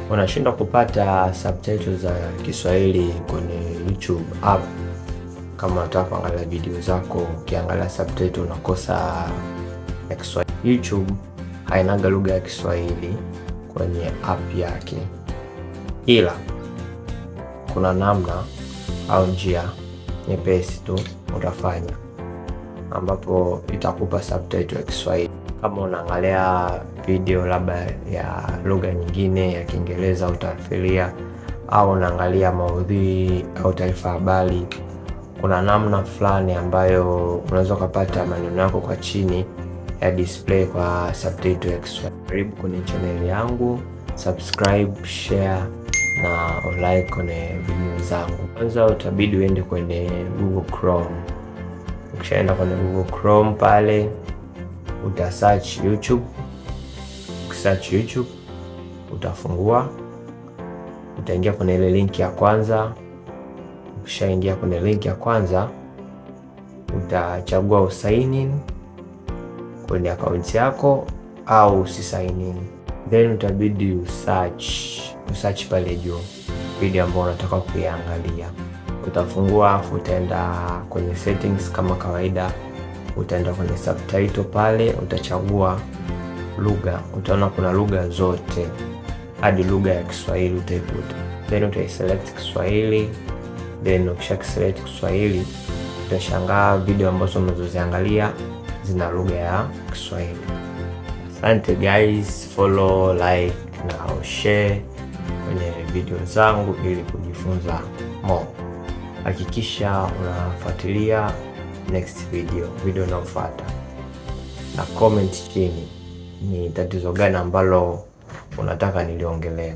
unashindwa kupata subtitles za Kiswahili kwenye YouTube app, kama unataka kuangalia video zako ukiangalia subtitle unakosa ya Kiswahili. YouTube hainaga lugha ya Kiswahili kwenye app yake, ila kuna namna au njia nyepesi tu utafanya ambapo itakupa subtitle ya Kiswahili. Kama unaangalia video labda ya lugha nyingine ya Kiingereza au tafsiria, au unaangalia maudhui au taarifa habari, kuna namna fulani ambayo unaweza kupata maneno yako kwa chini ya display kwa subtitle ya Kiswahili. Karibu kwenye channel yangu, subscribe, share na like kwenye video zangu. Kwanza utabidi uende kwenye Google Chrome. Ukishaenda kwenye Google Chrome pale uta search YouTube. Ukisearch YouTube utafungua, utaingia kwenye ile link ya kwanza. Ukishaingia kwenye link ya kwanza utachagua usign in kwenye account yako au usisign in, then utabidi usearch pale juu video ambayo unataka kuiangalia. Utafungua afu utaenda kwenye settings kama kawaida, utaenda kwenye subtitle pale, utachagua lugha. Utaona kuna lugha zote hadi lugha ya Kiswahili utaikuta, then utaiselect Kiswahili. Then ukisha select Kiswahili utashangaa video ambazo unazoziangalia zina lugha ya Kiswahili. Asante guys, follow, like na share kwenye video zangu ili kujifunza more. Hakikisha unafuatilia next video inayofuata, na comment chini ni tatizo gani ambalo unataka niliongelee.